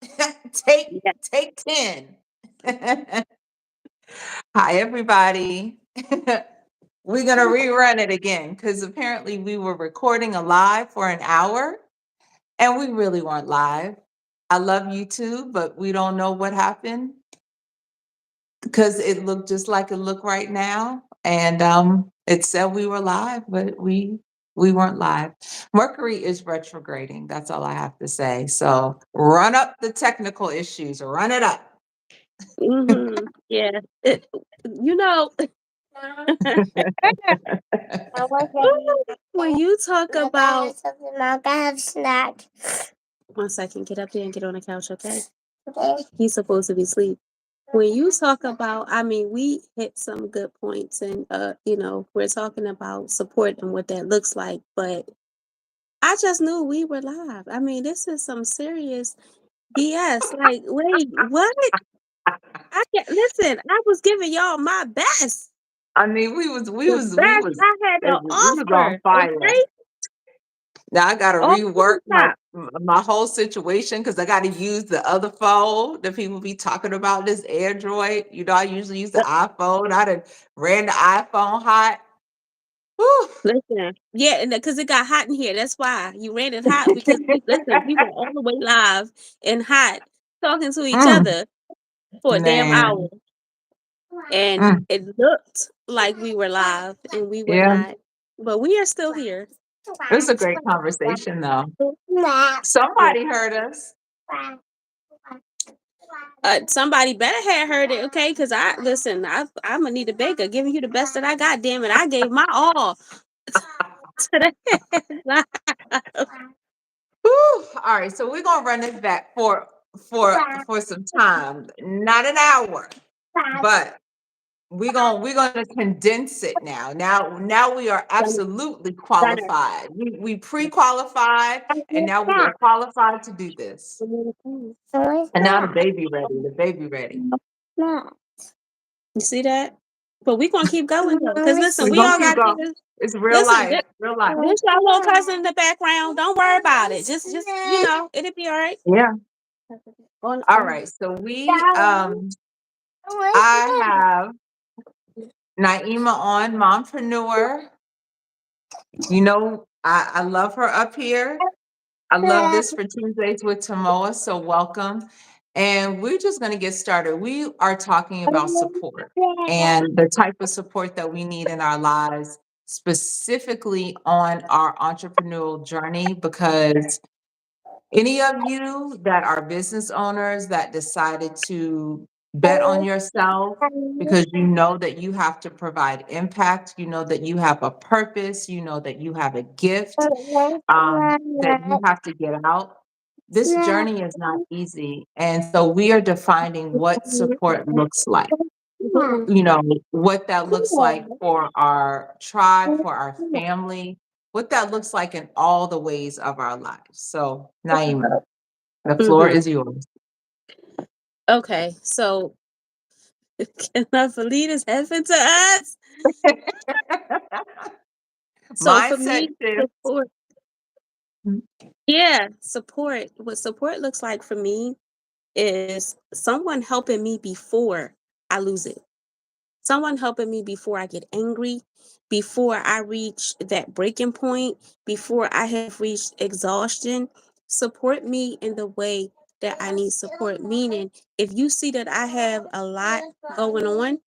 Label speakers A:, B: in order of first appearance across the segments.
A: take
B: Yeah.
A: take 10. Hi, everybody. We're gonna rerun it again because apparently we were recording a live for an hour and we really weren't live. I love you too, but we don't know what happened because it looked just like it looked right now. And it said we were live, but we weren't live. Mercury is retrograding. That's all I have to say. So run up the technical issues, run it up.
B: Yeah. You know, when you talk about snack. One second, get up there and get on the couch, okay? He's supposed to be asleep. When you talk about, I mean, we hit some good points, and we're talking about support and what that looks like. But I just knew we were live. I mean, this is some serious BS. Like, wait, what? I can't listen. I was giving y'all my best,
A: I mean, we was we
B: the
A: was we
B: best
A: was
B: I had to
A: we was on
B: offer.
A: fire.
B: Okay,
A: Now I got to
B: all
A: rework
B: the top.
A: my whole situation because I got to use the other phone that people be talking about. This Android, I usually use the iPhone. I done ran the iPhone hot. Whew.
B: Listen, yeah, and because it got hot in here, that's why you ran it hot because we were all the way live and hot talking to each
A: Mm,
B: other for a damn hour,
A: man,
B: and
A: mm,
B: it looked like we were live and we were
A: yeah,
B: not, but we are still here.
A: it was a great conversation though.
B: Yeah.
A: Somebody heard us.
B: Somebody better have heard it, okay? Because I'm gonna need a baker, giving you the best that I got. Damn it, I gave my all to that.
A: Whew. All right, so we're gonna run this back for some time, not an hour, but we're gonna condense it now. Now we are absolutely
B: Gunner.
A: qualified. We pre-qualified, and now we are qualified to do this. And now the baby ready. The baby ready.
B: You see that? But we gonna keep going though, because listen,
A: We're
B: we
A: gonna
B: all
A: keep
B: got
A: going.
B: this.
A: It's real
B: Listen,
A: life. Real life.
B: this your little cousin in the background. Don't worry about it. Just it'll be all right.
A: Yeah. All
B: On.
A: right. So I have Niemah on, mompreneur. I love her up here. I love this for Tuesdays with Tamoa, so welcome. And we're just going to get started. We are talking about support and the type of support that we need in our lives, specifically on our entrepreneurial journey, because any of you that are business owners that decided to bet on yourself because you know that you have to provide impact, you know that you have a purpose, you know that you have a gift, that you have to get out. This journey is not easy. And so we are defining what support looks like, what that looks like for our tribe, for our family, what that looks like in all the ways of our lives. So, Naima, the floor
B: Mhm.
A: is yours.
B: Okay, so can I believe this happened to us? So for
A: Mindset
B: me,
A: shift.
B: support. Yeah, support. What support looks like for me is someone helping me before I lose it. Someone helping me before I get angry, before I reach that breaking point, before I have reached exhaustion. Support me in the way that I need support. Meaning, if you see that I have a lot going on,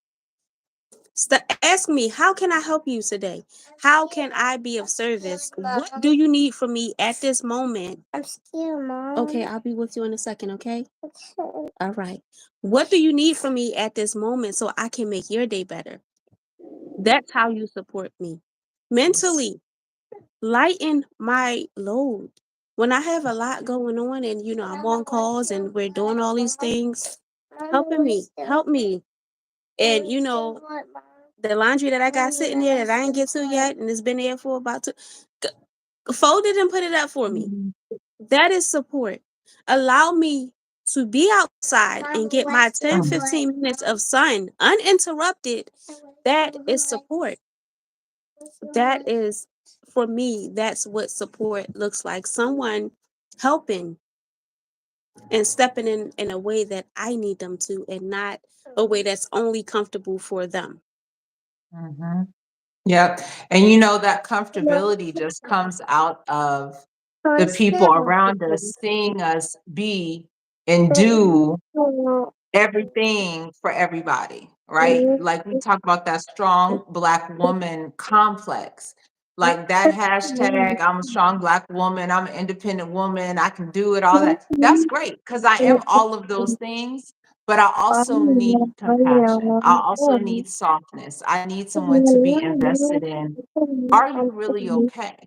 B: ask me, how can I help you today? How can I be of service? What do you need from me at this moment? I'm scared, Mom. Okay, I'll be with you in a second, okay? All right. What do you need from me at this moment so I can make your day better? That's how you support me. Mentally, lighten my load. When I have a lot going on and I'm on calls and we're doing all these things, help me. And the laundry that I got sitting there that I ain't get to yet and it's been there for about fold it and put it up for me. That is support. Allow me to be outside and get my 10, 15 minutes of sun uninterrupted. That is support. That is, for me, that's what support looks like. Someone helping and stepping in a way that I need them to, and not a way that's only comfortable for them.
A: Mhm. Yep. And that comfortability just comes out of the people around us seeing us be and do everything for everybody, right? Like we talk about that strong Black woman complex. Like that hashtag, I'm a strong Black woman, I'm an independent woman, I can do it, all that. That's great because I am all of those things, but I also need compassion. I also need softness. I need someone to be invested in. Are you really okay?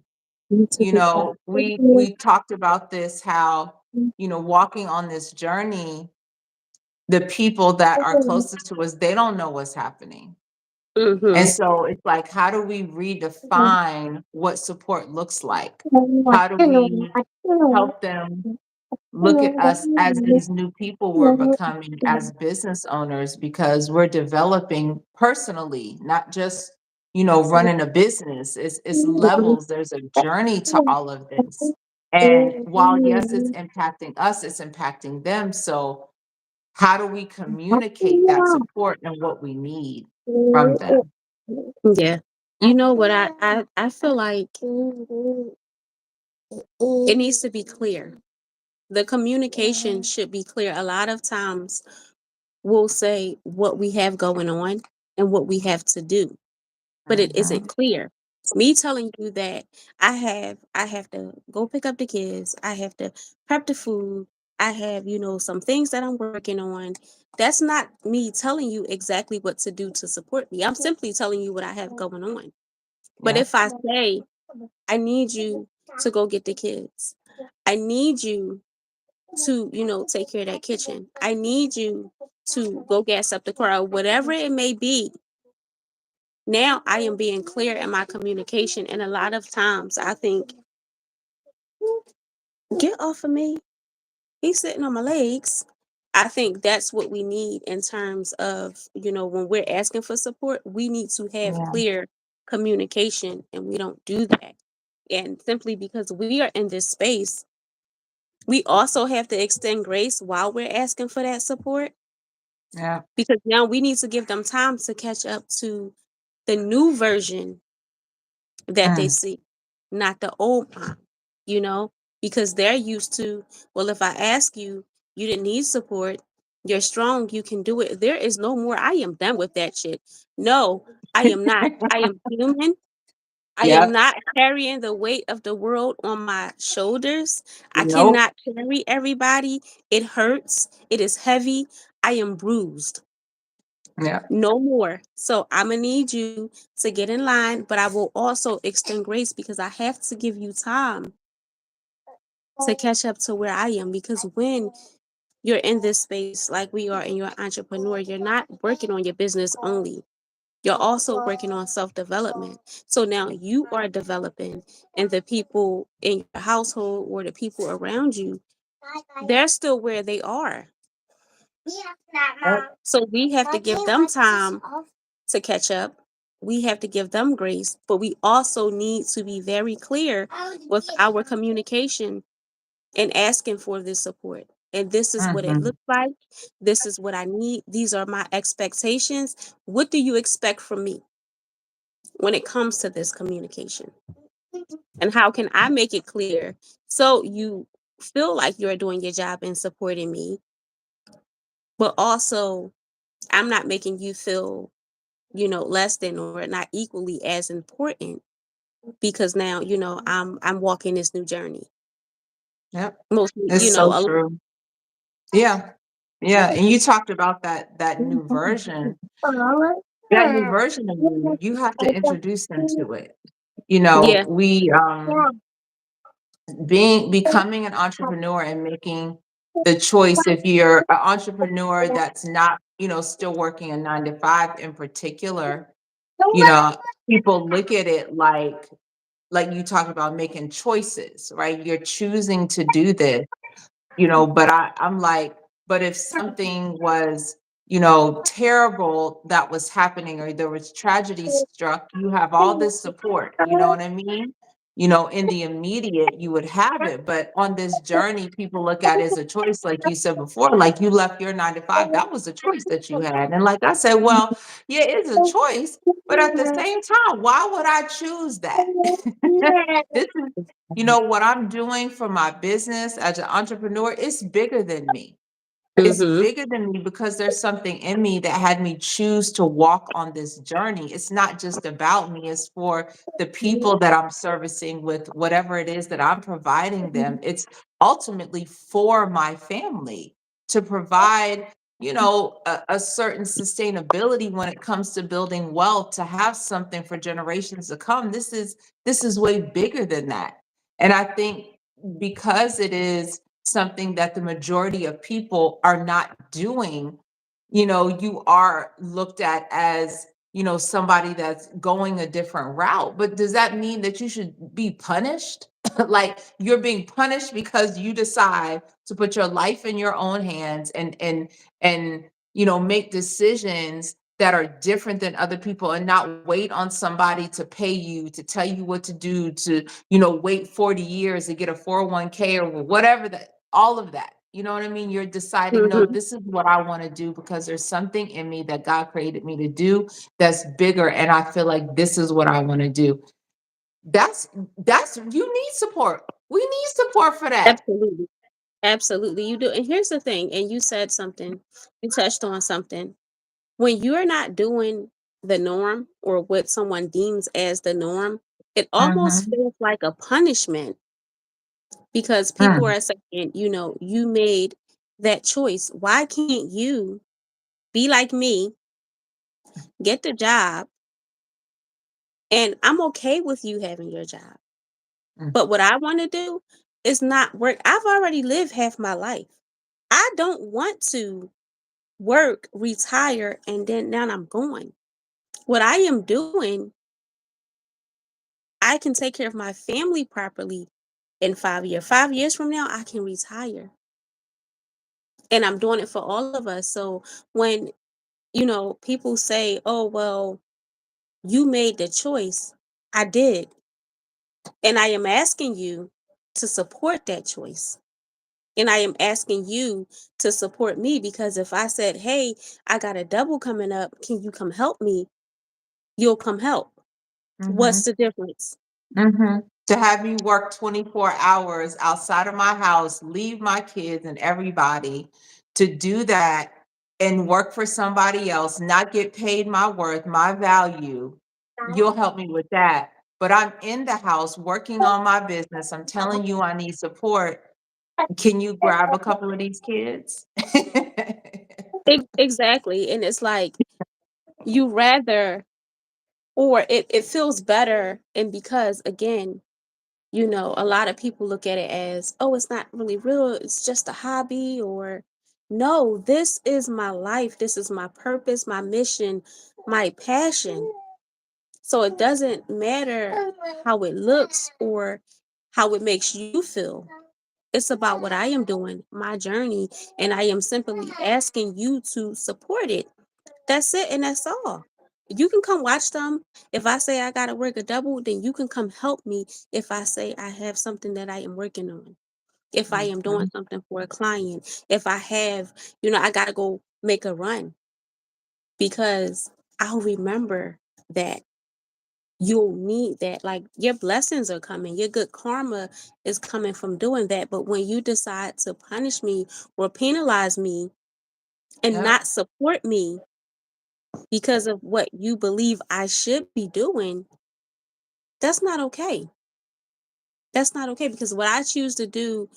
A: We talked about this, how, walking on this journey, the people that are closest to us, they don't know what's happening. And
B: Mm-hmm.
A: so it's like, how do we redefine what support looks like? How do we help them look at us as these new people we're becoming as business owners, because we're developing personally, not just, running a business. It's levels, there's a journey to all of this. And while yes, it's impacting us, it's impacting them. So how do we communicate that support and what we need from them?
B: Yeah. You know what, I feel like it needs to be clear. The communication should be clear. A lot of times we'll say what we have going on and what we have to do, but it isn't
A: Mhm.
B: clear. Me telling you that I have to go pick up the kids, I have to prep the food, I have, some things that I'm working on. That's not me telling you exactly what to do to support me. I'm simply telling you what I have going on. But
A: Yep.
B: if I say, I need you to go get the kids, I need you to, take care of that kitchen, I need you to go gas up the car, or whatever it may be, now I am being clear in my communication. And a lot of times I think, get off of me. He's sitting on my legs. I think that's what we need in terms of, when we're asking for support, we need to have
A: Yeah.
B: clear communication, and we don't do that. And simply because we are in this space, we also have to extend grace while we're asking for that support,
A: Yeah.
B: because now we need to give them time to catch up to the new version that they
A: Mm.
B: see, not the old mom, you know, because they're used to, well, if I ask you, you didn't need support, you're strong, you can do it. There is no more. I am done with that shit. No, I am not. I am human. I am
A: Yep.
B: not carrying the weight of the world on my shoulders. I
A: Nope.
B: cannot carry everybody. It hurts. It is heavy. I am bruised.
A: Yeah.
B: No more. So I'm gonna need you to get in line, but I will also extend grace because I have to give you time to catch up to where I am. Because when you're in this space like we are and you're an entrepreneur, you're not working on your business only. You're also working on self-development. So now you are developing, and the people in your household or the people around you, they're still where they are.
A: Yep.
B: So we have to give them time to catch up. We have to give them grace, but we also need to be very clear with our communication and asking for this support. And this is what it
A: Mhm.
B: looks like. This is what I need. These are my expectations. What do you expect from me when it comes to this communication? And how can I make it clear so you feel like you're doing your job and supporting me, but also I'm not making you feel, less than or not equally as important, because now, I'm walking this new journey.
A: Yep.
B: Mostly,
A: It's so true. Yeah. Yeah. And you talked about that new version. That new version of you, you have to introduce them to it.
B: yeah.
A: We being becoming an entrepreneur and making the choice, if you're an entrepreneur that's not, still working a 9 to 5 in particular, you know, people look at it like you talk about making choices, right? You're choosing to do this, but I'm like, but if something was, terrible that was happening, or there was tragedy struck, you have all this support, you know what I mean? in the immediate you would have it, but on this journey people look at it as a choice, like you said before, like you left your 9 to 5, that was a choice that you had. And like I said, well, yeah, it's a choice, but at the same time, why would I choose that? This is, what I'm doing for my business as an entrepreneur, it's bigger than me. It's
B: Mhm.
A: bigger than me because there's something in me that had me choose to walk on this journey. It's not just about me, it's for the people that I'm servicing with whatever it is that I'm providing them. It's ultimately for my family to provide, a certain sustainability when it comes to building wealth, to have something for generations to come. This is way bigger than that. And I think because it is something that the majority of people are not doing, you are looked at as, somebody that's going a different route. But does that mean that you should be punished? Like you're being punished because you decide to put your life in your own hands and make decisions that are different than other people, and not wait on somebody to pay you, to tell you what to do, to wait 40 years to get a 401k or whatever, that all of that. You know what I mean? You're deciding, no,
B: Mhm.
A: this is what I want to do because there's something in me that God created me to do that's bigger. And I feel like this is what I want to do. That's you need support. We need support for that.
B: Absolutely. Absolutely, you do. And here's the thing, and you said something, you touched on something. When you're not doing the norm or what someone deems as the norm, it almost
A: Mm-hmm.
B: feels like a punishment because people
A: Mm,
B: are saying, you made that choice. Why can't you be like me, get the job, and I'm okay with you having your job.
A: mm,
B: But what I want to do is not work. I've already lived half my life. I don't want to work, retire, and then now I'm going. What I am doing, I can take care of my family properly in 5 years. 5 years from now, I can retire. And I'm doing it for all of us. So when, people say, oh, well, you made the choice, I did. And I am asking you to support that choice. And I am asking you to support me because if I said, hey, I got a double coming up, can you come help me? You'll come help. What's
A: mhm.
B: the difference?
A: Mhm. To have me work 24 hours outside of my house, leave my kids and everybody to do that and work for somebody else, not get paid my worth, my value. You'll help me with that. But I'm in the house working on my business. I'm telling you I need support. Can you grab a couple of these kids?
B: Exactly. And it's like you rather, or it feels better. And because, again, a lot of people look at it as, oh, it's not really real. It's just a hobby. Or, no, this is my life. This is my purpose, my mission, my passion. So it doesn't matter how it looks or how it makes you feel. It's about what I am doing, my journey, and I am simply asking you to support it. That's it, and that's all. You can come watch them. If I say I gotta work a double, then you can come help me if I say I have something that I am working on. If I am doing
A: Mhm,
B: something for a client, if I have, I gotta go make a run because I'll remember that you'll need that. Like your blessings are coming, your good karma is coming from doing that. But when you decide to punish me or penalize me and
A: yep,
B: not support me because of what you believe I should be doing, that's not okay. That's not okay because what I choose to do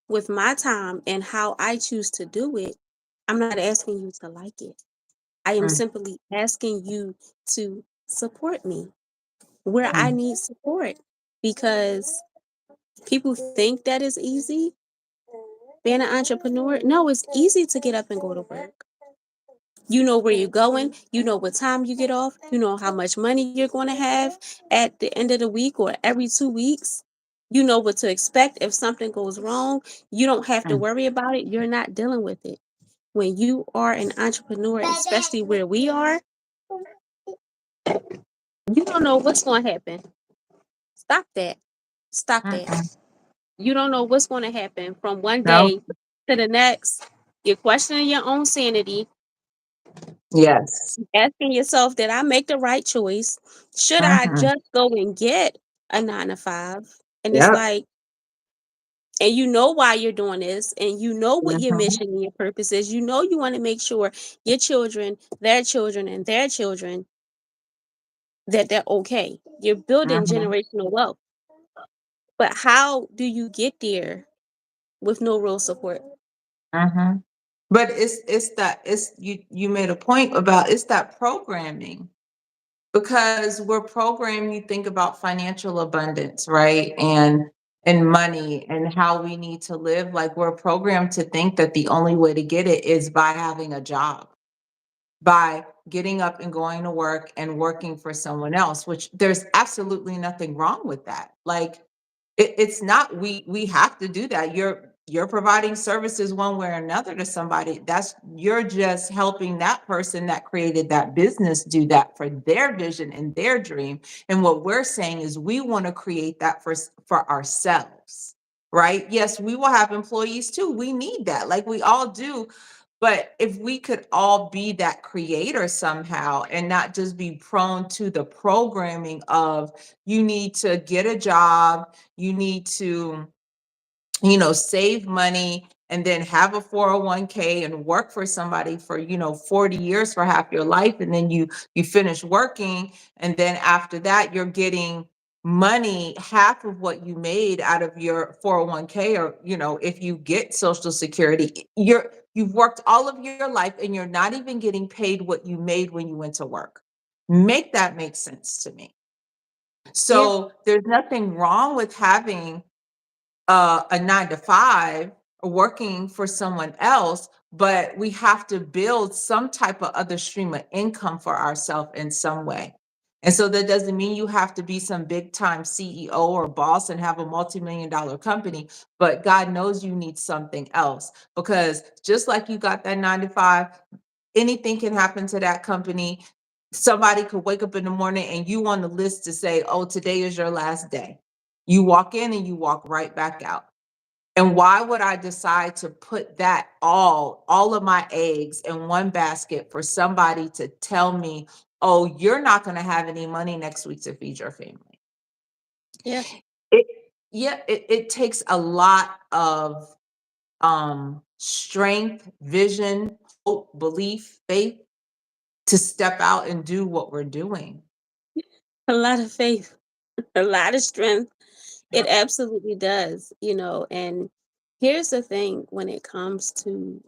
B: with my time and how I choose to do it, I'm not asking you to like it. I am
A: mm,
B: simply asking you to support me where I
A: mm,
B: need support because people think that is easy being an entrepreneur. No, it's easy to get up and go to work. You know where you're going. You know what time you get off. You know how much money you're going to have at the end of the week or every 2 weeks. You know what to expect if something goes wrong. You don't have to
A: mm.
B: worry about it. You're not dealing with it. When you are an entrepreneur, especially where we are, you don't know what's going to happen. Stop that. Stop that.
A: Mm-mm.
B: You don't know what's going to happen from one
A: No.
B: day to the next. You're questioning your own sanity,
A: Yes.
B: asking yourself, did I make the right choice? Should I
A: Mm-hmm.
B: just go and get a 9 to 5? And it's
A: Yep.
B: like, and you know why you're doing this, and you know what your
A: Mm-hmm.
B: mission and your purpose is. You know you want to make sure your children, and their children, that they're okay. You're building
A: Mm-hmm.
B: generational wealth. But how do you get there with no real support?
A: Mm-hmm. But it's that it's you made a point about it's that programming because we're programmed. You think about financial abundance, right? And money and how we need to live. Like we're programmed to think that the only way to get it is by having a job, by getting up and going to work and working for someone else, which there's absolutely nothing wrong with that. Like it's not we have to do that. You're providing services one way or another to somebody. That's you're just helping that person that created that business do that for their vision and their dream. And what we're saying is we want to create that for ourselves. Right? Yes, we will have employees too. We need that. Like we all do. But if we could all be that creator somehow and not just be prone to the programming of you need to get a job, you need to, save money and then have a 401k and work for somebody for, 40 years for half your life. And then you finish working. And then after that, you're getting money, half of what you made out of your 401k, or, if you get social security, you've worked all of your life and you're not even getting paid what you made when you went to work. Make that make sense to me.
B: Yeah.
A: So there's nothing wrong with having a 9 to 5 working for someone else, but we have to build some type of other stream of income for ourselves in some way. And so that doesn't mean you have to be some big time CEO or boss and have a multi-million dollar company, but God knows you need something else because just like you got that 9 to 5, anything can happen to that company. Somebody could wake up in the morning and you on the list to say, oh, today is your last day. You walk in and you walk right back out. And why would I decide to put that all of my eggs in one basket for somebody to tell me, oh, you're not going to have any money next week to feed your family?
B: Yeah.
A: It, yeah, it takes a lot of strength, vision, hope, belief, faith to step out and do what we're doing.
B: A lot of faith, a lot of strength. It
A: Yep.
B: absolutely does. And here's the thing when it comes to,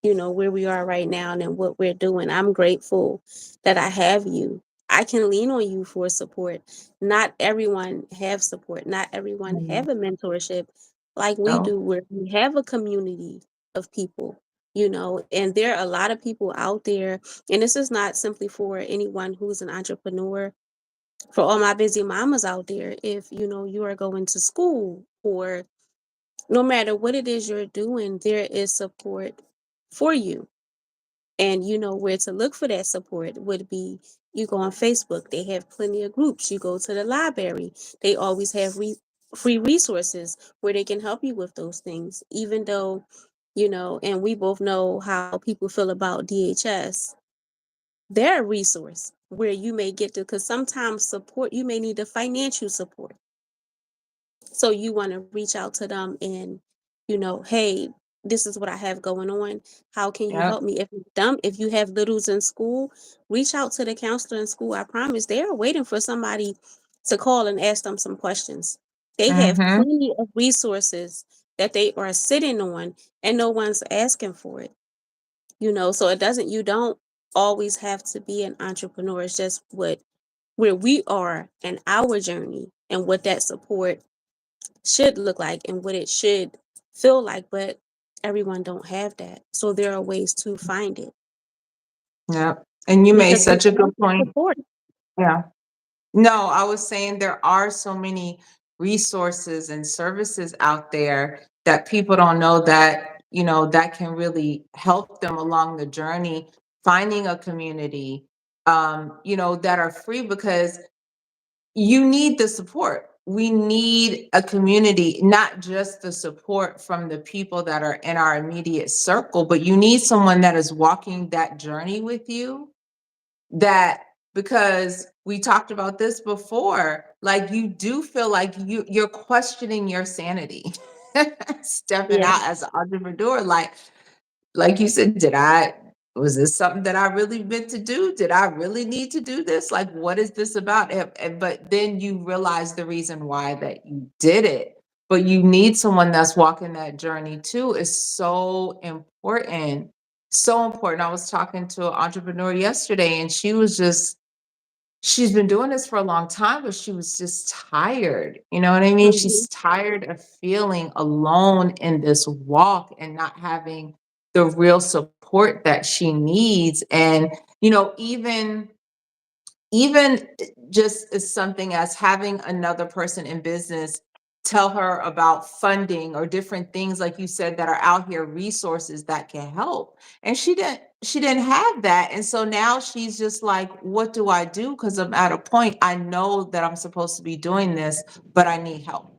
B: where we are right now and what we're doing. I'm grateful that I have you. I can lean on you for support. Not everyone have support. Not everyone
A: Mhm.
B: have a mentorship like we
A: No.
B: do, where we have a community of people. And there are a lot of people out there. And this is not simply for anyone who's an entrepreneur. For all my busy mamas out there, if you are going to school, or no matter what it is you're doing, there is support for you. And you know where to look for that support would be, you go on Facebook, they have plenty of groups. You go to the library, they always have free resources where they can help you with those things. Even though, and we both know how people feel about DHS, they're a resource where you may get to, because sometimes support, you may need the financial support. So you want to reach out to them and, hey, this is what I have going on. How can you
A: Yep.
B: help me? If you have littles in school, reach out to the counselor in school. I promise they are waiting for somebody to call and ask them some questions. They have
A: Mm-hmm.
B: plenty of resources that they are sitting on, and no one's asking for it. So you don't always have to be an entrepreneur. It's just where we are in our journey and what that support should look like and what it should feel like, but everyone don't have that. So there are ways to find it,
A: Yep. And you made
B: because we
A: such a good
B: all need
A: point.
B: support.
A: Yeah. No, I was saying there are so many resources and services out there that people don't know that, that can really help them along the journey, finding a community, that are free because you need the support. we need a community, not just the support from the people that are in our immediate circle, but you need someone that is walking that journey with you, that, because we talked about this before, like you do feel like you're questioning your sanity stepping
B: Yeah.
A: out as an entrepreneur, like you said, was this something that I really meant to do? Did I really need to do this? Like, what is this about? But then you realize the reason why that you did it. But you need someone that's walking that journey too, is so important. So important. I was talking to an entrepreneur yesterday, and she's been doing this for a long time, but she was just tired. You know what I mean?
B: Mhm.
A: She's tired of feeling alone in this walk and not having the real support that she needs. And, even just as something as having another person in business tell her about funding or different things, like you said, that are out here, resources that can help. And she didn't have that. And so now she's just like, what do I do? Because I'm at a point, I know that I'm supposed to be doing this, but I need help.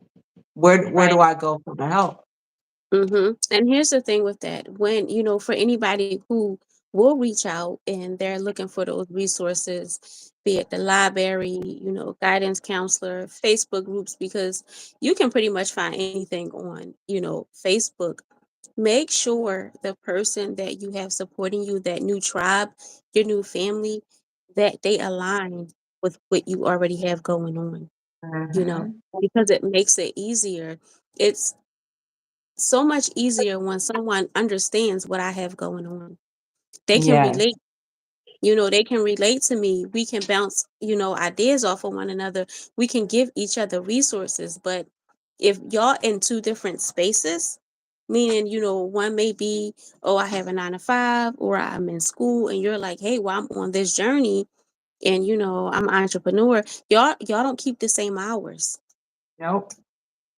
A: Where
B: Right.
A: do I go for the help?
B: And here's the thing with that. When, for anybody who will reach out and they're looking for those resources, be it the library, guidance counselor, Facebook groups, because you can pretty much find anything on, Facebook. Make sure the person that you have supporting you, that new tribe, your new family, that they align with what you already have going on,
A: Hmm.
B: because it makes it easier. It's so much easier when someone understands what I have going on. They can
A: Yes.
B: relate, they can relate to me. We can bounce, ideas off of one another. We can give each other resources. But if y'all in two different spaces, meaning, one may be, oh, I have a 9 to 5, or I'm in school, and you're like, hey, well, I'm on this journey, and I'm an entrepreneur. Y'all don't keep the same hours.
A: Nope.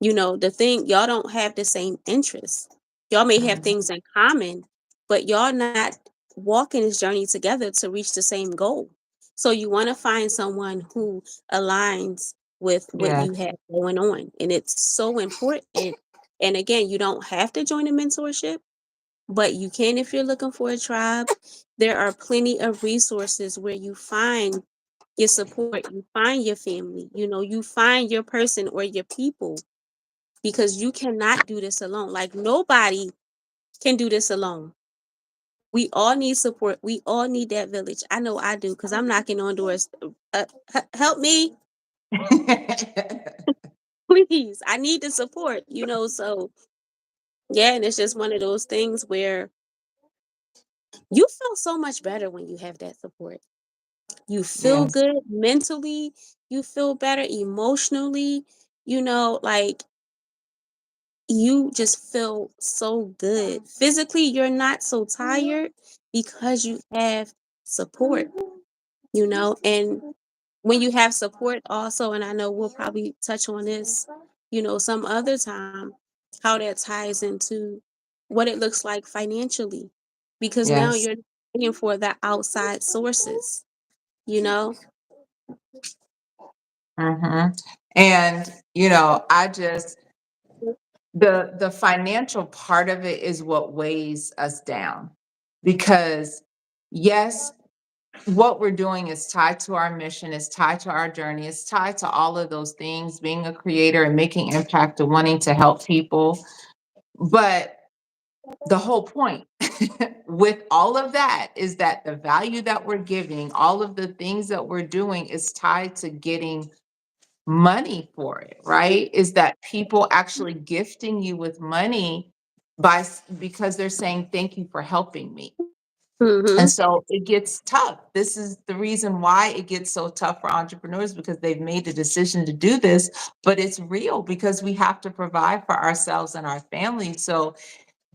B: The thing, y'all don't have the same interests. Y'all may have
A: Mhm.
B: things in common, but y'all not walking this journey together to reach the same goal. So you want to find someone who aligns with what
A: Yes.
B: you have going on. And it's so important. And again, you don't have to join a mentorship, but you can if you're looking for a tribe. There are plenty of resources where you find your support, you find your family, you find your person or your people, because you cannot do this alone. Like, nobody can do this alone. We all need support. We all need that village. I know I do, because I'm knocking on doors. Help me, please. I need the support. So yeah, and it's just one of those things where you feel so much better when you have that support. You feel
A: Yes.
B: good mentally. You feel better emotionally. Like, you just feel so good. Physically, you're not so tired because you have support, and when you have support also, and I know we'll probably touch on this, some other time, how that ties into what it looks like financially, because now
A: Yes.
B: you're paying for the outside sources, you know?
A: Hmm. And I just the financial part of it is what weighs us down, because yes, what we're doing is tied to our mission, is tied to our journey, is tied to all of those things, being a creator and making impact and wanting to help people. But the whole point with all of that is that the value that we're giving, all of the things that we're doing, is tied to getting money for it, right? Is that people actually gifting you with money because they're saying thank you for helping me. And
B: Mm-hmm.
A: so it gets tough. This is the reason why it gets so tough for entrepreneurs, because they've made the decision to do this, but it's real because we have to provide for ourselves and our families. So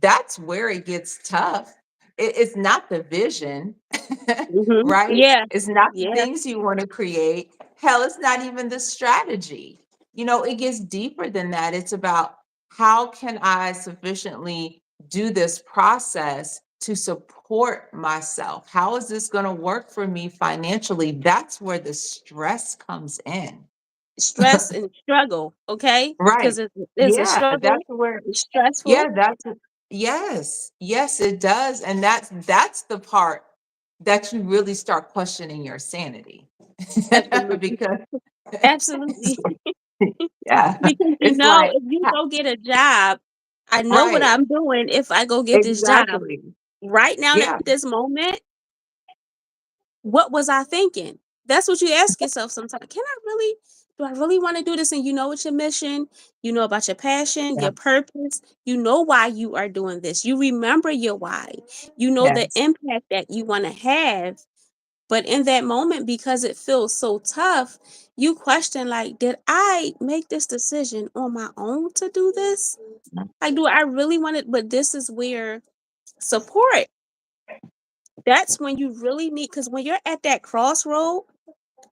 A: that's where it gets tough. It's not the vision,
B: Mm-hmm.
A: right?
B: Yeah.
A: It's not the
B: Yeah.
A: things you want to create. Hell, it's not even the strategy. It gets deeper than that. It's about, how can I sufficiently do this process to support myself? How is this going to work for me financially? That's where the stress comes in.
B: stress and struggle, okay?
A: Right.
B: Because it's a
A: Yeah,
B: struggle,
A: that's where
B: it's
A: yeah,
B: stressful.
A: yes. Yes, it does, and that's the part that you really start questioning your sanity.
B: Absolutely.
A: Because
B: Absolutely.
A: yeah,
B: Because you
A: it's
B: know,
A: like
B: if you go get a job, I know what
A: right,
B: I'm doing if I go get this job.
A: exactly.
B: Right now
A: Yeah,
B: at this moment, what was I thinking? That's what you ask yourself sometimes. Do I really want to do this? And you know what your mission, you know about your passion,
A: yeah,
B: your purpose, you know why you are doing this. You remember your why. You know the
A: yes,
B: impact that you want to have. But in that moment, because it feels so tough, you question like, did I make this decision on my own to do this? Like, do I really want it? But this is where support, that's when you really need, because when you're at that crossroad,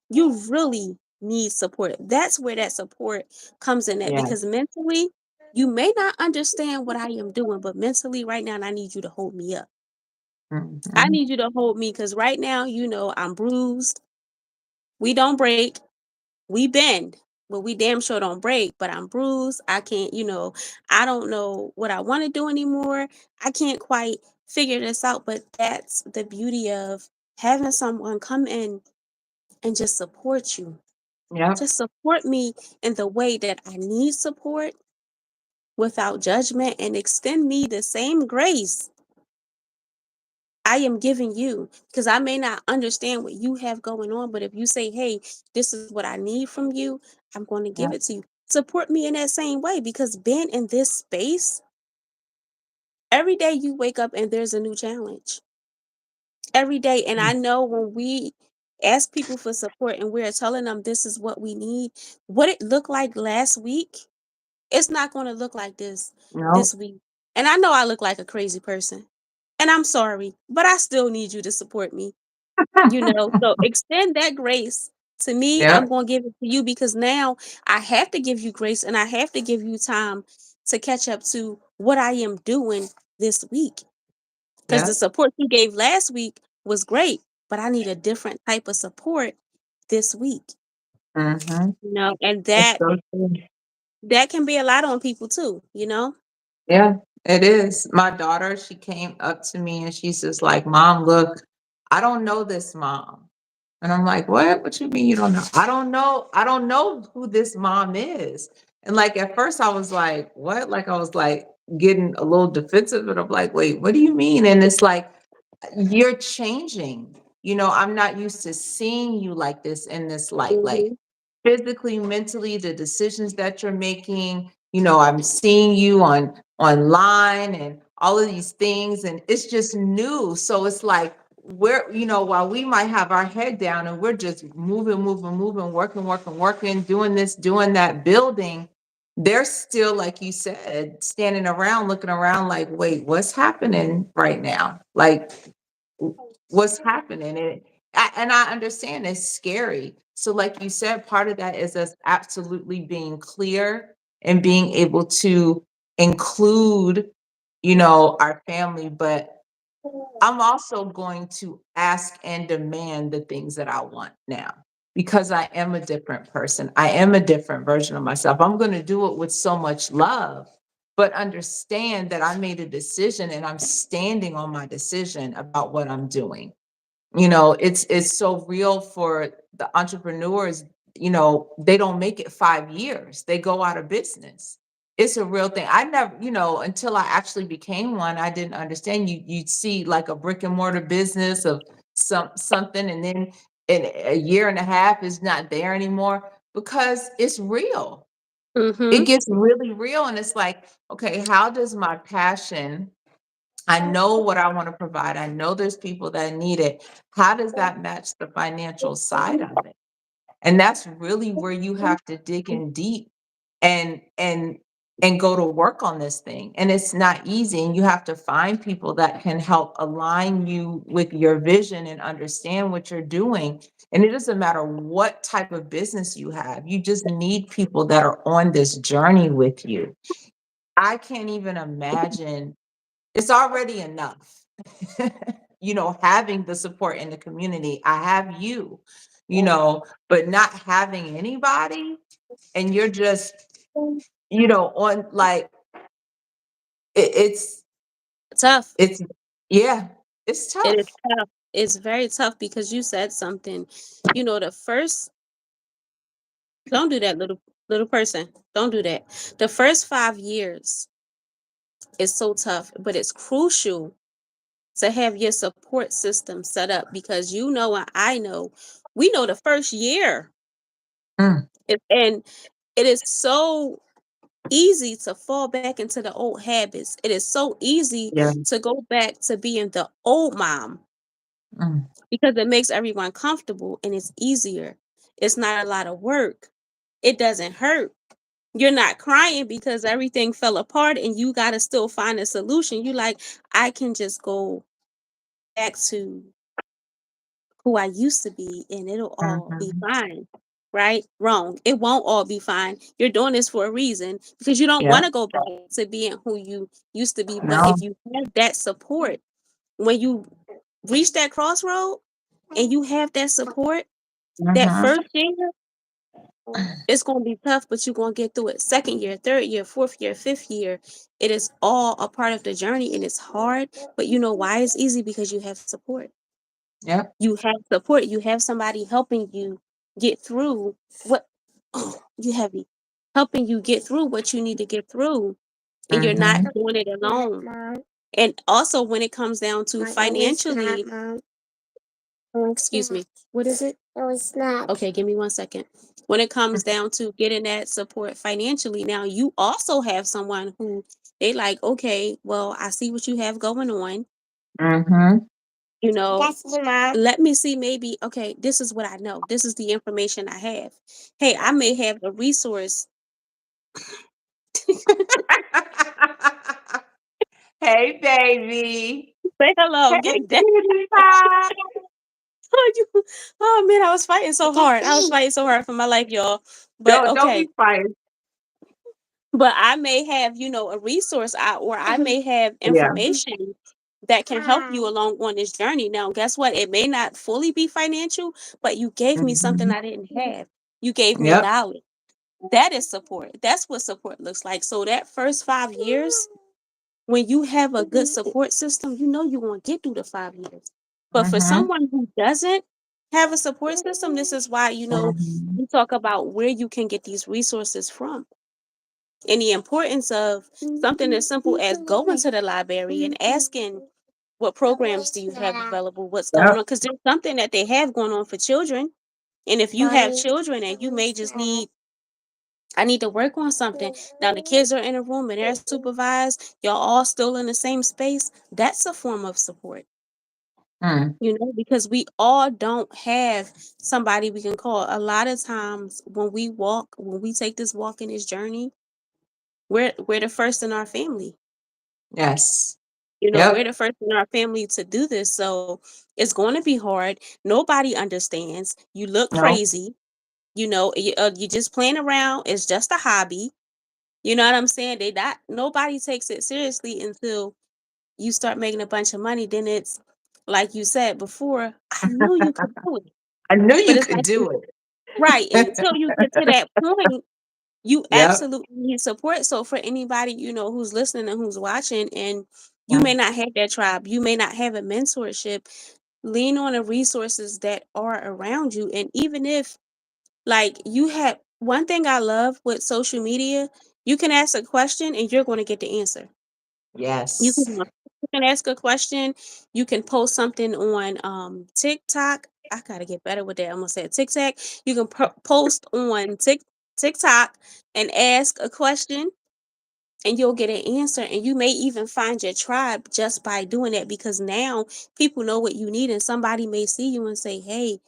B: you really need support. That's where that support comes in at,
A: yes.
B: because mentally, you may not understand what I am doing, but mentally right now, I need you to hold me up. I
A: Mhm.
B: need you to hold me because right now, you know, I'm bruised. We don't break. We bend, but we damn sure don't break. But I'm bruised. I can't, you know, I don't know what I want to do anymore. I can't quite figure this out. But that's the beauty of having someone come in and just support you.
A: Yep,
B: Just support me in the way that I need support without judgment and extend me the same grace I am giving you, because I may not understand what you have going on, but if you say, hey, this is what I need from you, I'm going to give
A: yep,
B: it to you. Support me in that same way, because being in this space, every day you wake up and there's a new challenge. Every day. And
A: mm,
B: I know when we ask people for support and we're telling them this is what we need, what it looked like last week, it's not going to look like this
A: nope.
B: week. And I know I look like a crazy person. And I'm sorry, but I still need you to support me. You know, so extend that grace to me. I'm
A: Yep,
B: going to give it to you, because now I have to give you grace and I have to give you time to catch up to what I am doing this week. Because the
A: yep,
B: support you gave last week was great, but I need a different type of support this week.
A: mhm.
B: You know, and
A: It's
B: that
A: so true.
B: that can be a lot on people too, you know?
A: Yeah, it is. My daughter, she came up to me and she's just like, "Mom, look, I don't know this mom." And I'm like, "What? What you mean you don't know?" "I don't know. I don't know who this mom is." And like at first I was like, "What?" Like I was like getting a little defensive, and I'm like, "Wait, what do you mean?" And it's like you're changing. I'm not used to seeing you like this in this light. Like
B: Mhm.
A: physically, mentally, the decisions that you're making. I'm seeing you on online and all of these things, and it's just new. So it's like while we might have our head down and we're just moving, moving, moving, working, working, working, doing this, doing that, building, they're still, like you said, standing around, looking around like, wait, what's happening right now? Like, what's happening? And I understand it's scary. So, like you said, part of that is us absolutely being clear and being able to include, our family. But I'm also going to ask and demand the things that I want now because I am a different person. I am a different version of myself. I'm going to do it with so much love, but understand that I made a decision and I'm standing on my decision about what I'm doing. It's so real for the entrepreneurs. They don't make it 5 years, they go out of business. It's a real thing. I never, until I actually became one, I didn't understand. You'd see like a brick and mortar business of something, and then in a year and a half is not there anymore because it's real. It
B: Mhm.
A: gets really real, and it's like, okay, how does my passion, I know what I want to provide. I know there's people that need it. How does that match the financial side of it? And that's really where you have to dig in deep and go to work on this thing. And it's not easy. And you have to find people that can help align you with your vision and understand what you're doing. And it doesn't matter what type of business you have. You just need people that are on this journey with you. I can't even imagine, it's already enough. Having the support in the community. I have you, but not having anybody. and you're just, on like it's
B: Tough.
A: it's yeah, it's
B: It is
A: tough.
B: tough. It's very tough because you said something. The first don't do that, little person. Don't do that. The first 5 years is so tough, but it's crucial to have your support system set up because and I know we know the first year
A: Mm,
B: and it is so easy to fall back into the old habits. It is so easy
A: yeah.
B: to go back to being the old mom
A: Mm,
B: because it makes everyone comfortable and it's easier. It's not a lot of work. It doesn't hurt. You're not crying because everything fell apart and you got to still find a solution. You like, I can just go back to who I used to be and it'll all be
A: mhm.
B: fine. Right? Wrong. It won't all be fine. You're doing this for a reason because you don't
A: Yeah.
B: want to go back to being who you used to be. But
A: No.
B: if you have that support, when you reach that crossroad and you have that support, that
A: Mhm.
B: first year, it's going to be tough, but you're going to get through it. Second year, third year, fourth year, fifth year, it is all a part of the journey and it's hard. But you know why it's easy? Because you have support.
A: Yep.
B: You have support. You have somebody helping you get through what you heavy, helping you get through what you need to get through, and you're not
A: Mhm.
B: doing it alone. And also, when it comes down to financially, excuse me, what is it? Okay, give me 1 second. When it comes down to getting that support financially, now you also have someone who they like, okay, well, I see what you have going on.
A: Mhm.
B: You know, let me see, maybe, okay, this is what I know. This is the information I have. Hey, I may have the resource.
A: Hey, baby.
B: Say hello,
A: Hey,
B: get that.
A: cutie pie.
B: Oh, oh man, I was fighting so hard. I was fighting so hard for my life, y'all. But
A: Don't
B: okay,
A: be fighting.
B: but I may have, a resource or I may have
A: Yeah.
B: information that can help you along on this journey. Now, guess what? It may not fully be financial, but you gave me something
A: Mhm.
B: I didn't have. You gave me
A: Yep.
B: knowledge. That is support. That's what support looks like. So that first 5 years, when you have a good support system, you're going to get through the 5 years. But for
A: Mhm.
B: someone who doesn't have a support system, this is why,
A: Mhm.
B: we talk about where you can get these resources from and the importance of something as simple as going to the library and asking what programs do you have available, what's going
A: Yep.
B: on, because there's something that they have going on for children. And if you have children and you may just I need to work on something. Now the kids are in a room and they're supervised, y'all all still in the same space. That's a form of support,
A: Mm.
B: because we all don't have somebody we can call. A lot of times when we take this walk in this journey, we're the first in our family.
A: Yes.
B: We're
A: Yep.
B: the first in our family to do this. So it's going to be hard. Nobody understands. You look
A: No.
B: crazy. You just playing around. It's just a hobby. You know what I'm saying? Nobody takes it seriously until you start making a bunch of money. Then it's like you said before, I knew you could do it.
A: I knew
B: But
A: you
B: it's
A: could
B: like,
A: do
B: right,
A: it.
B: until you get to that point, you
A: Yep.
B: absolutely need support. So for anybody, who's listening and who's watching, and you may
A: Mm.
B: not have that tribe, you may not have a mentorship, lean on the resources that are around you. And even if, like, you have one thing I love with social media, you can ask a question and you're going to get the answer. You can
A: Yes.
B: you can ask a question. You can post something on TikTok. I gotta get better with that. I'm gonna say TikTok. You can post on TikTok and ask a question, and you'll get an answer. And you may even find your tribe just by doing that because now people know what you need, and somebody may see you and say, "Hey,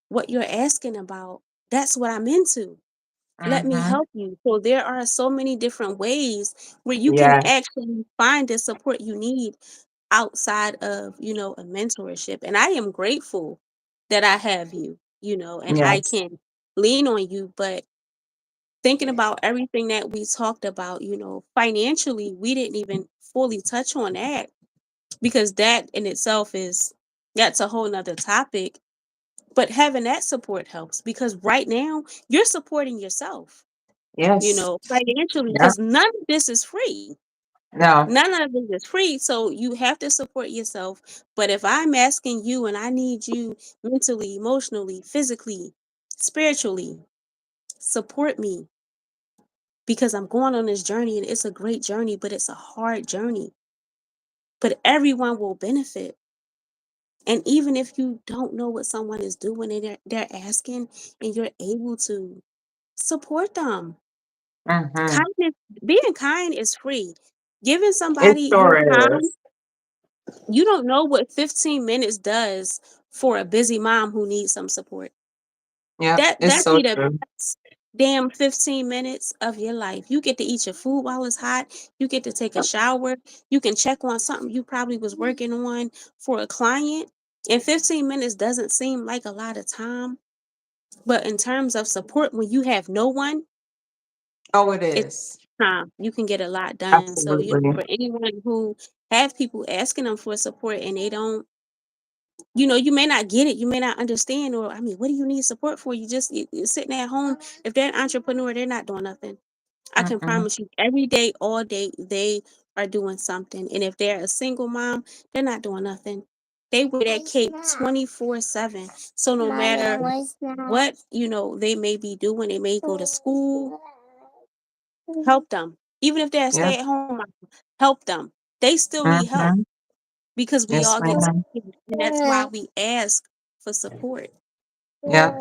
B: what you're asking about? That's what I'm into. Let me
A: Mhm.
B: help you." So there are so many different ways where you can
A: Yes.
B: actually find the support you need outside of, a mentorship. And I am grateful that I have you, and I
A: Yes.
B: can lean on you. But thinking about everything that we talked about, financially, we didn't even fully touch on that because that in itself that's a whole nother topic. But having that support helps because right now you're supporting yourself.
A: Yes.
B: financially,
A: Yeah.
B: because none of this is free.
A: No.
B: None of it is free. So you have to support yourself. But if I'm asking you and I need you mentally, emotionally, physically, spiritually, support me because I'm going on this journey and it's a great journey, but it's a hard journey. But everyone will benefit. And even if you don't know what someone is doing and they're asking and you're able to support them.
A: Mm-hmm.
B: Kindness, being kind is free. Giving
A: It
B: somebody your
A: sure
B: time,
A: is.
B: you don't know what 15 minutes does for a busy mom who needs some support.
A: Yep. It's
B: That
A: so
B: be the
A: true.
B: best damn 15 minutes of your life. You get to eat your food while it's hot. You get to take a shower. You can check on something you probably was working on for a client. And 15 minutes doesn't seem like a lot of time, but in terms of support, when you have no one,
A: Oh, it
B: it's
A: is.
B: time. You can get a lot done. So,
A: Absolutely.
B: for anyone who have people asking them for support and they don't, you may not get it, you may not understand, or I mean, what do you need support for? You're sitting at home. If they're an entrepreneur, they're not doing nothing. I can
A: Mm-mm.
B: promise you, every day, all day, they are doing something. And if they're a single mom, they're not doing nothing. They wear that cape 24/7. So no matter what, they may be doing, they may go to school, help them. Even if they're a
A: Yeah.
B: stay at home mom, help them. They still need help
A: Mm-hmm.
B: because we
A: Yes,
B: all get
A: ma'am.
B: tired. And that's why we ask for support.
A: Yeah.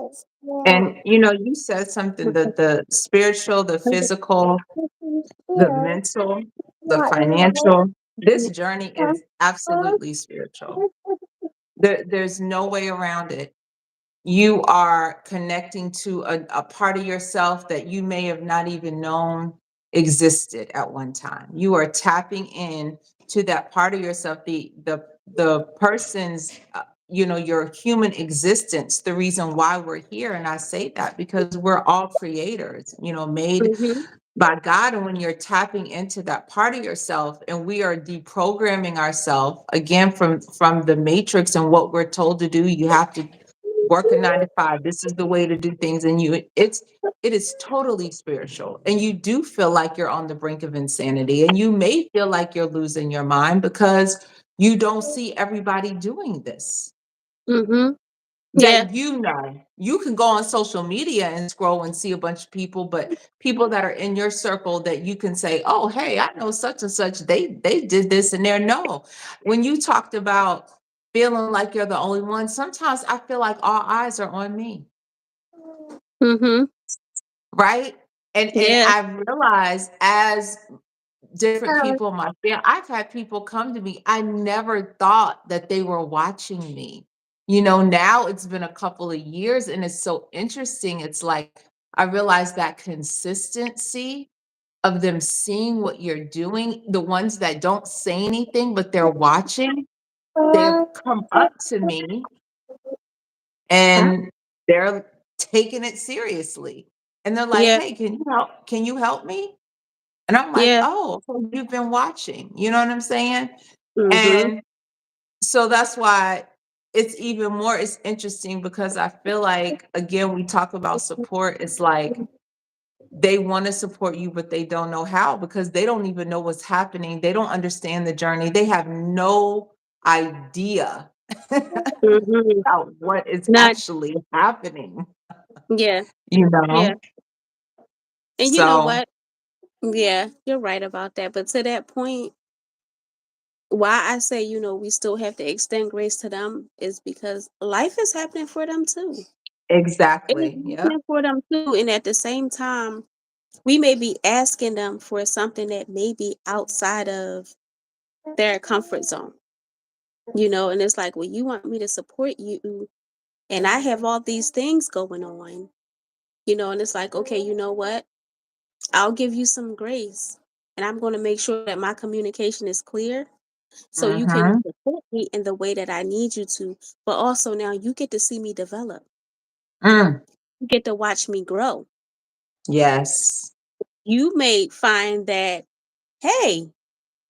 A: And you said something that the spiritual, the physical, the mental, the financial, this journey is absolutely spiritual. There's no way around it. You are connecting to a part of yourself that you may have not even known existed at one time. You are tapping in to that part of yourself, the person's your human existence, the reason why we're here. And I say that because we're all creators, made
B: Mhm.
A: by God. And when you're tapping into that part of yourself, and we are deprogramming ourselves again from the matrix and what we're told to do, you have to work a 9 to 5. This is the way to do things, and it is totally spiritual. And you do feel like you're on the brink of insanity, and you may feel like you're losing your mind because you don't see everybody doing this
B: Mhm. Yeah.
A: that you can go on social media and scroll and see a bunch of people, but people that are in your circle that you can say, oh, hey, I know such and such, they did this, and they're no. When you talked about feeling like you're the only one, sometimes I feel like all eyes are on me,
B: Mhm.
A: right? And
B: Yeah.
A: I've realized as different people in my family, I've had people come to me, I never thought that they were watching me. Now it's been a couple of years, and it's so interesting. It's like I realized that consistency of them seeing what you're doing, the ones that don't say anything, but they're watching, they've come up to me
B: Huh?
A: and they're taking it seriously. And they're like,
B: Yeah.
A: hey, can you help me? And I'm like,
B: Yeah.
A: "Oh, so you've been watching." You know what I'm saying?
B: Mhm.
A: And so that's why it's interesting because I feel like, again, we talk about support. It's like they wanna support you, but they don't know how because they don't even know what's happening. They don't understand the journey. They have no idea
B: Mhm.
A: about what is
B: Not.
A: actually happening,
B: Yeah.
A: you
B: Yeah.
A: know?
B: And you know
A: So
B: what? Yeah, you're right about that. But to that point, why I say, we still have to extend grace to them is because life is happening for them too. It is
A: exactly. Yep.
B: happening for them too. And at the same time, we may be asking them for something that may be outside of their comfort zone, and it's like, well, you want me to support you, and I have all these things going on, and it's like, okay, you know what? I'll give you some grace, and I'm going to make sure that my communication is clear so you can
A: Mhm.
B: support me in the way that I need you to. But also now you get to see me develop.
A: Mm.
B: You get to watch me grow.
A: Yes.
B: You may find that, hey,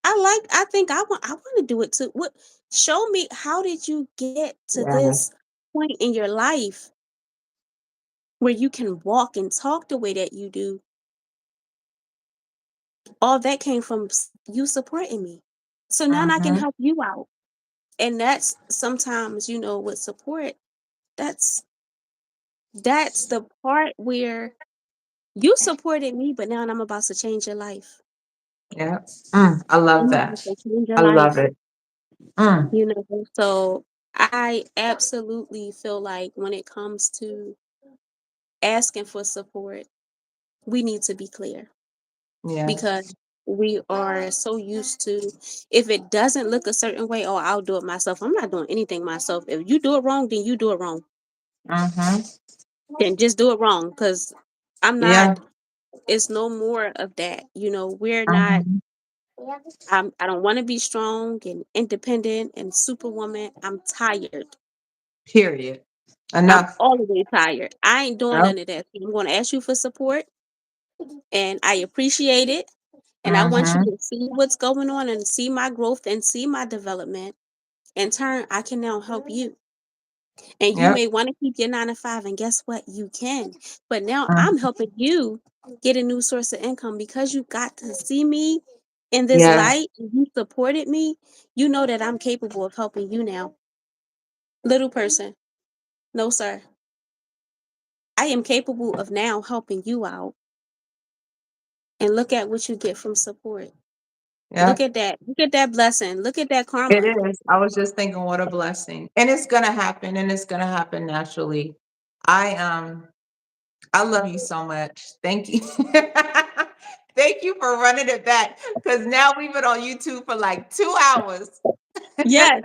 B: I think I want to do it too. What show me how did you get to
A: Yes.
B: this point in your life where you can walk and talk the way that you do All that came from you supporting me. So now I can
A: Mhm.
B: help you out. And that's sometimes, with support, that's that's the part where you supported me, but now I'm about to change your life.
A: Yeah. I love
B: I'm
A: that.
B: about to change your
A: I love
B: life,
A: it. Mm.
B: you know. So I absolutely feel like when it comes to asking for support, we need to be clear
A: Yeah.
B: because we are so used to, if it doesn't look a certain way, oh, I'll do it myself. I'm not doing anything myself. If you do it wrong, then you do it wrong.
A: Mhm.
B: Then just do it wrong because I'm
A: Yeah.
B: not, it's no more of that. We're not,
A: Mhm.
B: I don't want to be strong and independent and superwoman. I'm tired.
A: Period.
B: I'm
A: Enough.
B: all the way tired. I ain't doing
A: Yep.
B: none of that. So I'm going to ask you for support and I appreciate it. And I want you
A: Mhm.
B: to see what's going on and see my growth and see my development. In turn, I can now help you. And you
A: Yep.
B: may want to keep your 9 to 5, and guess what? You can. But now
A: Mm.
B: I'm helping you get a new source of income because you got to see me in this
A: Yes.
B: light and you supported me. You know that I'm capable of helping you now. Little person, no, sir. I am capable of now helping you out. And look at what you get from support. Look
A: Yep.
B: at that. Look at that blessing. Look at that
A: It
B: karma.
A: is. I was just thinking, what a blessing. And it's gonna happen, and it's gonna happen naturally. I love you so much. Thank you. Thank you for running it back. Cause now we've been on YouTube for like 2 hours.
B: Yes.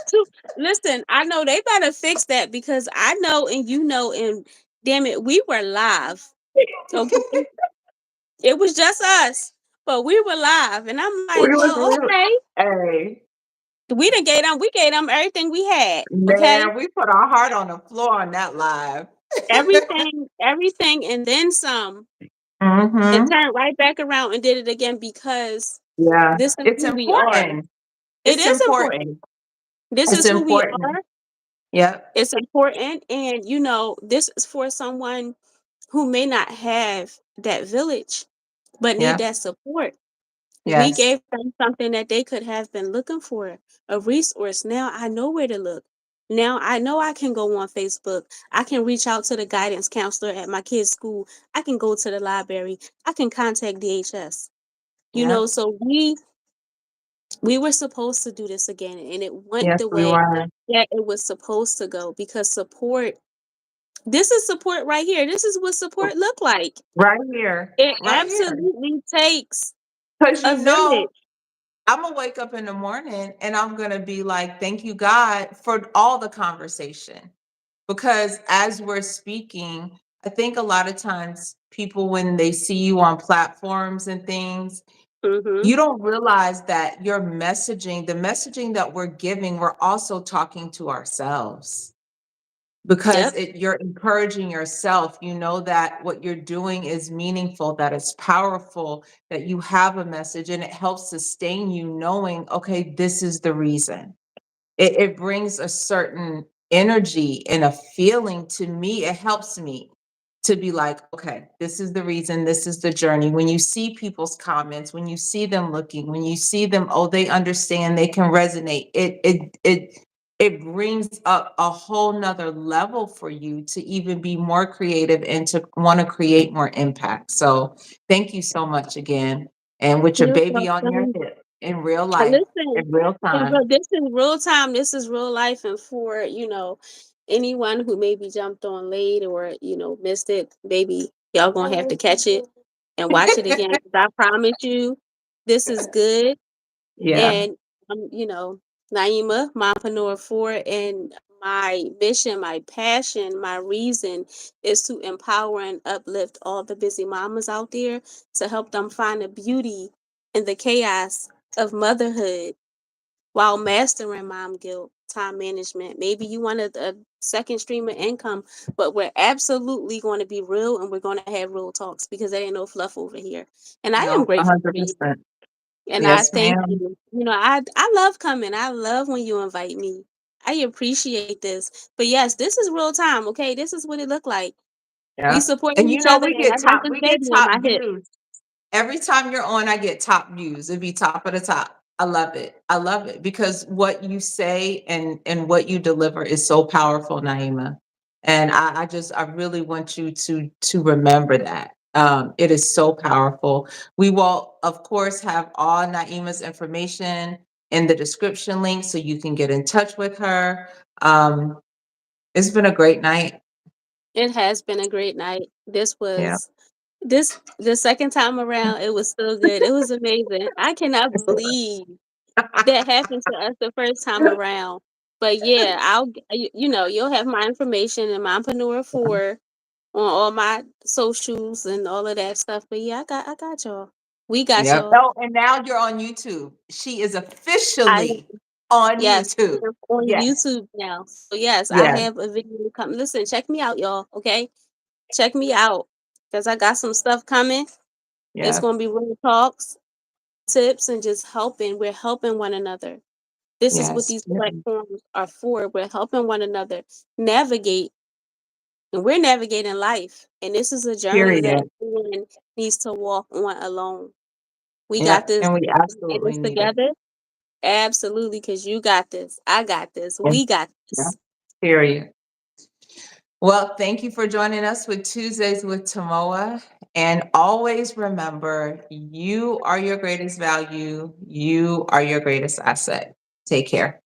B: So, listen, I know they better fix that because I know and you know, and damn it, we were live. Okay. It was just us, but we were live. And I'm
A: We
B: like,
A: was
B: well,
A: we
B: okay.
A: hey,
B: We gave them everything we had. Okay.
A: man, we put our heart on the floor on that live.
B: Everything, and then some, and
A: Mhm.
B: turned right back around and did it again because
A: Yeah.
B: this is
A: It's
B: who we are.
A: important.
B: It
A: It's
B: is important.
A: important.
B: This
A: It's
B: is who we
A: important.
B: are.
A: Yep.
B: It's important. And, this is for someone who may not have that village, but need
A: Yep.
B: that support. We
A: Yes.
B: gave them something that they could have been looking for, a resource. Now I know where to look. Now I know I can go on Facebook. I can reach out to the guidance counselor at my kid's school. I can go to the library. I can contact DHS.
A: Yep.
B: So we were supposed to do this again, and it went
A: Yes,
B: the
A: we
B: way
A: were.
B: that it was supposed to go because support, this is support right here. This is what support look like.
A: Right here.
B: It
A: Right here.
B: absolutely takes
A: Because
B: a village.
A: I'm gonna wake up in the morning and I'm gonna be like, thank you, God, for all the conversation. Because as we're speaking, I think a lot of times people, when they see you on platforms and things,
B: Mhm.
A: you don't realize that your messaging, the messaging that we're giving, we're also talking to ourselves because
B: Yep.
A: you're encouraging yourself. You know that what you're doing is meaningful, that it's powerful, that you have a message, and it helps sustain you knowing, okay, this is the reason. It brings a certain energy and a feeling to me. It helps me to be like, okay, this is the reason, this is the journey. When you see people's comments, when you see them looking, when you see them, oh, they understand, they can resonate, it brings up a whole nother level for you to even be more creative and to want to create more impact. So thank you so much again. And with your
B: You're
A: baby on your
B: welcome.
A: hip in real
B: And
A: life,
B: listen,
A: in real time.
B: this is real time. This is real life. And for, anyone who maybe jumped on late or, missed it, baby, y'all gonna have to catch it and watch it again. 'Cause I promise you, this is good.
A: Yeah.
B: And Naima, mompreneur for, and my mission, my passion, my reason is to empower and uplift all the busy mamas out there to help them find the beauty in the chaos of motherhood while mastering mom guilt, time management. Maybe you want a second stream of income, but we're absolutely going to be real and we're going to have real talks because there ain't no fluff over here. And I am
A: No,
B: grateful for you.
A: 100%.
B: And I
A: Yes,
B: thank
A: ma'am.
B: you. I love coming. I love when you invite me. I appreciate this. But yes, this is real time, okay? This is what it looked like. We
A: Yeah.
B: supporting
A: And
B: each other, and I got this
A: we get
B: baby on
A: top
B: my hip.
A: views. Every time you're on, I get top views. It'd be top of the top. I love it. I love it because what you say and what you deliver is so powerful, Niemah. And I really want you to remember that. It is so powerful. We will, of course, have all Niemah's information in the description link so you can get in touch with her. It's been a great night.
B: It has been a great night.
A: Yeah.
B: The second time around, it was so good. It was amazing. I cannot believe that happened to us the first time around. But yeah, you'll have my information and my Mompreneur 4 on all my socials and all of that stuff. But yeah, I got y'all. We got
A: Yep.
B: y'all.
A: Oh, and now you're on YouTube. She is
B: I
A: officially on
B: Yes,
A: YouTube.
B: we're on
A: Yes.
B: YouTube now. So yes, I
A: Yes.
B: have a video coming. Listen, check me out, y'all. Okay, check me out because I got some stuff coming. It's
A: Yes.
B: gonna be real talks, tips, and just helping. We're helping one another. This is what
A: Yes.
B: these platforms are for. We're helping one another navigate, and we're navigating life. And this is a journey that
A: Period.
B: no one needs to walk on alone. We got
A: Yep.
B: this.
A: And we
B: We get
A: absolutely
B: this
A: need it.
B: together. Absolutely, because you got this. I got this.
A: Yeah.
B: We got
A: Yeah.
B: this.
A: Period. Well, thank you for joining us with Tuesdays with Tamoa. And always remember, you are your greatest value. You are your greatest asset. Take care.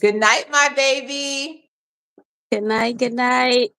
A: Good night, my baby.
B: Good night. Good night.